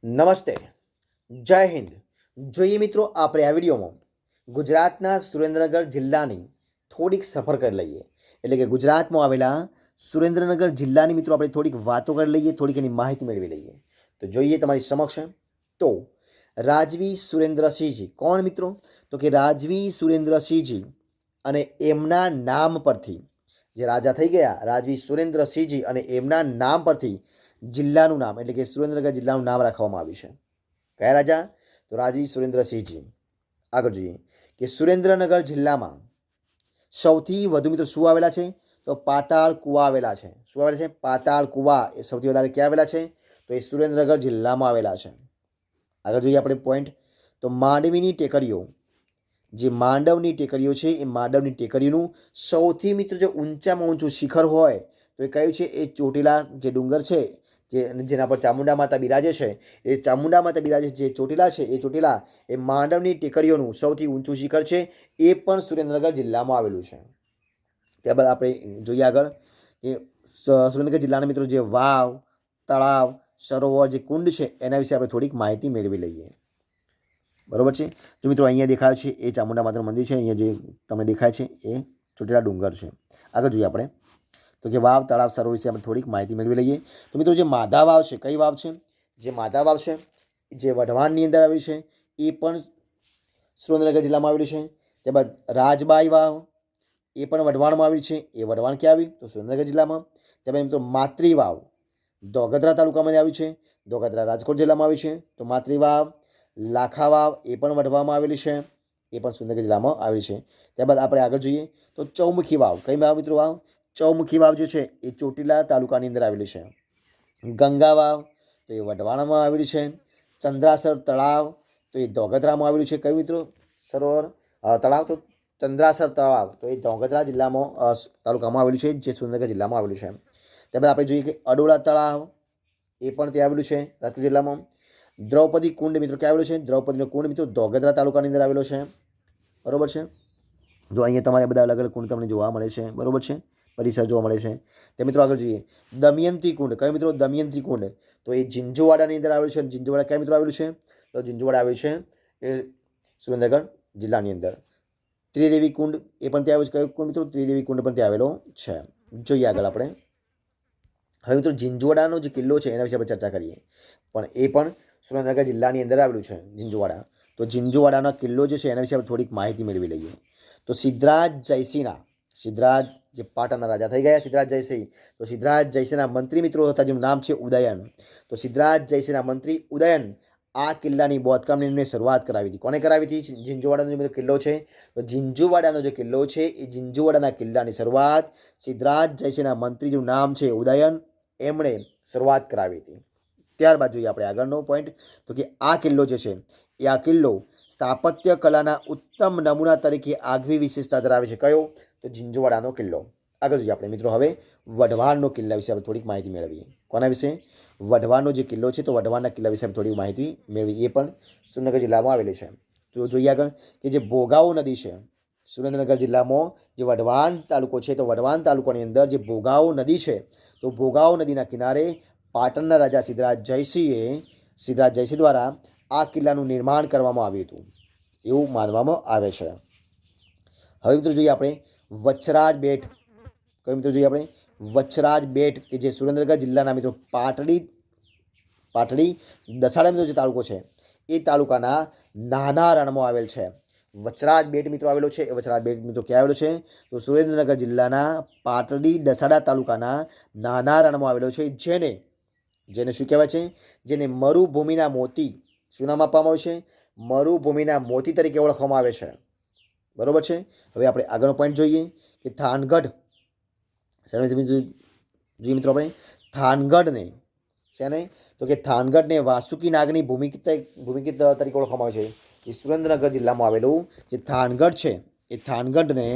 નમસ્તે, જય હિન્દ. જોઈએ મિત્રો, આપણે આ વિડીયોમાં ગુજરાતના સુરેન્દ્રનગર જિલ્લાની થોડીક સફર કરી લઈએ. એટલે કે ગુજરાતમાં આવેલા સુરેન્દ્રનગર જિલ્લાની મિત્રો આપણે થોડીક વાતો કરી લઈએ, થોડીક એની માહિતી મેળવી લઈએ. તો જોઈએ તમારી સમક્ષ. તો રાજવી સુરેન્દ્રસિંહજી કોણ મિત્રો? તો કે રાજવી સુરેન્દ્રસિંહજી અને એમના નામ પરથી જે રાજા થઈ ગયા રાજવી સુરેન્દ્રસિંહજી અને એમના નામ પરથી જિલ્લાનું નામ એટલે કે સુરેન્દ્રનગર જિલ્લાનું નામ રાખવામાં આવ્યું છે. કયા રાજા? તો રાજવી સુરેન્દ્રસિંહજી. આગળ જોઈએ કે સુરેન્દ્રનગર જિલ્લામાં સૌથી વધુ મિત્રો શું આવેલા છે? તો પાતાળ કુવા આવેલા છે. શું આવેલા છે? પાતાળ કુવા એ સૌથી વધારે ક્યાં આવેલા છે? તો એ સુરેન્દ્રનગર જિલ્લામાં આવેલા છે. આગળ જોઈએ આપણે પોઈન્ટ. તો માંડવીની ટેકરીઓ, જે માંડવની ટેકરીઓ છે એ માંડવની ટેકરીનું સૌથી મિત્રો જે ઊંચામાં ઊંચું શિખર હોય તો એ કયું છે? એ ચોટીલા જે ડુંગર છે જેના પર ચામુંડા માતા બિરાજે છે, એ ચામુંડા માતા બિરાજે જે ચોટીલા છે એ ચોટીલા એ માંડવની ટેકરીઓનું સૌથી ઊંચું શિખર છે. એ પણ સુરેન્દ્રનગર જિલ્લામાં આવેલું છે. ત્યારબાદ આપણે જોઈએ આગળ કે સુરેન્દ્રનગર જિલ્લાના મિત્રો જે વાવ, તળાવ, સરોવર, જે કુંડ છે એના વિશે આપણે થોડીક માહિતી મેળવી લઈએ. બરોબર છે. જો મિત્રો અહીંયા દેખાય છે એ ચામુંડા માતાનું મંદિર છે. અહીંયા જે તમને દેખાય છે એ ચોટીલા ડુંગર છે. આગળ જોઈએ આપણે તો કે વાવ, તળાવ, સરોવર વિશે આપણે થોડીક માહિતી મેળવી લઈએ. તો મિત્રો જે માધા વાવ છે, કઈ વાવ છે? જે માધા વાવ છે જે વઢવાણની અંદર આવેલી છે એ પણ સુરેન્દ્રનગર જિલ્લામાં આવેલી છે. ત્યારબાદ રાજબાઈ વાવ એ પણ વઢવાણમાં આવેલી છે. એ વઢવાણ ક્યાં આવી? તો સુરેન્દ્રનગર જિલ્લામાં. ત્યારબાદ મિત્રો માતૃ વાવ ધોગધરા તાલુકામાં આવી છે. ધોગધરા રાજકોટ જિલ્લામાં આવી છે. તો માતૃ વાવ, લાખા વાવ એ પણ વઢવામાં આવેલી છે. એ પણ સુરેન્દ્રનગર જિલ્લામાં આવેલી છે. ત્યારબાદ આપણે આગળ જોઈએ તો ચૌમુખી વાવ, કઈ વાવ મિત્રો? વાવ ચૌમુખી વાવ જે છે એ ચોટીલા તાલુકાની અંદર આવેલી છે. ગંગા વાવ તો એ વઢવાણમાં આવેલી છે. ચંદ્રાસર તળાવ તો એ ધોગધરામાં આવેલું છે. કયું મિત્રો? સરોવર તળાવ તો ચંદ્રાસર તળાવ તો એ ધોગધરા જિલ્લામાં તાલુકામાં આવેલું છે, જે સુરેન્દ્રનગર જિલ્લામાં આવેલું છે. ત્યારબાદ આપણે જોઈએ કે અડોળા તળાવ એ પણ ત્યાં આવેલું છે રાજકોટ જિલ્લામાં. દ્રૌપદી કુંડ મિત્રો ક્યાં આવેલું છે? દ્રૌપદીનો કુંડ મિત્રો ધોગધરા તાલુકાની અંદર આવેલો છે. બરોબર છે. જો અહીંયા તમારે બધા અલગ અલગ કુંડ તમને જોવા મળે છે. બરોબર છે. પરિસર જોવા મળે છે. તે મિત્રો આગળ જોઈએ દમયંતી કુંડ, કયો મિત્રો? દમયંતી કુંડ તો એ ઝીંઝુવાડાની અંદર આવેલું છે. ઝીંઝુવાડા ક્યાં મિત્રો આવેલું છે? તો ઝીંઝુવાડા આવેલું છે એ સુરેન્દ્રનગર જિલ્લાની અંદર. ત્રિદેવી કુંડ એ પણ ત્યાં આવેલું છે. કયો કુંડ મિત્રો? ત્રિદેવી કુંડ પણ ત્યાં આવેલો છે. જોઈએ આગળ આપણે. હવે મિત્રો ઝીંઝુવાડાનો જે કિલ્લો છે એના વિશે આપણે ચર્ચા કરીએ. પણ એ પણ સુરેન્દ્રનગર જિલ્લાની અંદર આવેલું છે ઝીંઝુવાડા. તો ઝીંઝુવાડાનો કિલ્લો જે છે એના વિશે આપણે થોડીક માહિતી મેળવી લઈએ. તો સિદ્ધરાજ જયસિંહના, સિદ્ધરાજ જે પાટણના રાજા થઈ ગયા સિદ્ધરાજ જયસિંહ, તો સિદ્ધરાજ જયસિંહના મંત્રી મિત્રો હતા જેનું નામ છે ઉદયન. તો સિદ્ધરાજ જયસિંહના મંત્રી ઉદયન આ કિલ્લાની બાંધકામની શરૂઆત કરાવી હતી. કોને કરાવી હતી? ઝીંઝુવાડાનો જે કિલ્લો છે તો ઝીંઝુવાડાનો જે કિલ્લો છે એ ઝીંઝુવાડાના કિલ્લાની શરૂઆત સિદ્ધરાજ જયસિંહના મંત્રી જેનું નામ છે ઉદયન એમણે શરૂઆત કરાવી હતી. ત્યારબાદ જોઈએ આપણે આગળનો પોઈન્ટ તો કે આ કિલ્લો જે છે એ આ કિલ્લો સ્થાપત્ય કલાના ઉત્તમ નમૂના તરીકે આગવી વિશેષતા ધરાવે છે. કયો? તો ઝીંઝુવાડાનો કિલ્લો. આગળ જોઈએ આપણે મિત્રો હવે વઢવાણનો કિલ્લા વિશે આપણે થોડીક માહિતી મેળવીએ. કોના વિશે? વઢવાણનો જે કિલ્લો છે તો વઢવાણના કિલ્લા વિશે થોડી માહિતી મેળવી. એ પણ સુરેન્દ્રનગર જિલ્લામાં આવેલી છે. તો જોઈએ આગળ કે જે ભોગાવો નદી છે સુરેન્દ્રનગર જિલ્લામાં, જે વઢવાણ તાલુકો છે તો વઢવાણ તાલુકાની અંદર જે ભોગાવો નદી છે તો ભોગાવો નદીના કિનારે પાટણના રાજા સિદ્ધરાજ જયસિંહ દ્વારા આ કિલ્લાનું નિર્માણ કરવામાં આવ્યું હતું એવું માનવામાં આવે છે. હવે મિત્રો જોઈએ આપણે વચરાજ બેટ. કયું મિત્રો જોઈએ આપણે? વચરાજ બેટ કે જે સુરેન્દ્રનગર જિલ્લાના મિત્રો પાટડી દસાડા મિત્રો જે તાલુકો છે એ તાલુકાના નાના રણમાં આવેલ છે. વચરાજ બેટ મિત્રો આવેલો છે. એ વચરાજ બેટ મિત્રો ક્યાં આવેલો છે? તો સુરેન્દ્રનગર જિલ્લાના પાટડી દસાડા તાલુકાના નાના રણમાં આવેલો છે. જેને શું કહેવાય છે? જેને મરુભૂમિના મોતી શું નામ આપવામાં આવે છે? મરુભૂમિના મોતી તરીકે ઓળખવામાં આવે છે. બરોબર છે. હવે આપણે આગળનો પોઈન્ટ જોઈએ કે થાનગઢ. જોઈએ મિત્રો આપણે થાનગઢને શેને? તો કે થાનગઢને વાસુકી નાગની ભૂમિ તરીકે ઓળખવામાં આવે છે. જે સુરેન્દ્રનગર જિલ્લામાં આવેલું જે થાનગઢ છે એ થાનગઢને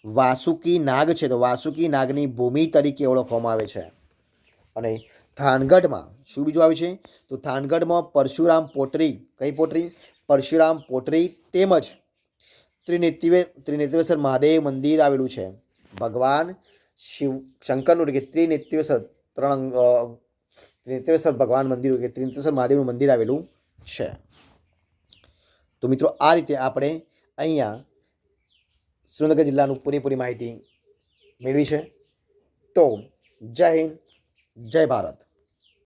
વાસુકી નાગ છે તો વાસુકી નાગની ભૂમિ તરીકે ઓળખવામાં આવે છે. અને થાનગઢમાં શું બીજું આવે છે? તો થાનગઢમાં પરશુરામ પોટરી, કઈ પોટરી? પરશુરામ પોટરી તેમજ ત્રિનેત્રેશ્વર મહાદેવ મંદિર આવેલું છે. ભગવાન શંકરનું કે ત્રિનેત્રેશ્વર ત્રિનેત્રેશ્વર ભગવાન મંદિર કે ત્રિનેત્રેશ્વર મહાદેવનું મંદિર આવેલું છે. તો મિત્રો આ રીતે આપણે અહીંયા સુરેન્દ્રનગર જિલ્લાનું પૂરેપૂરી માહિતી મેળવી છે. તો જય હિન્દ, જય ભારત.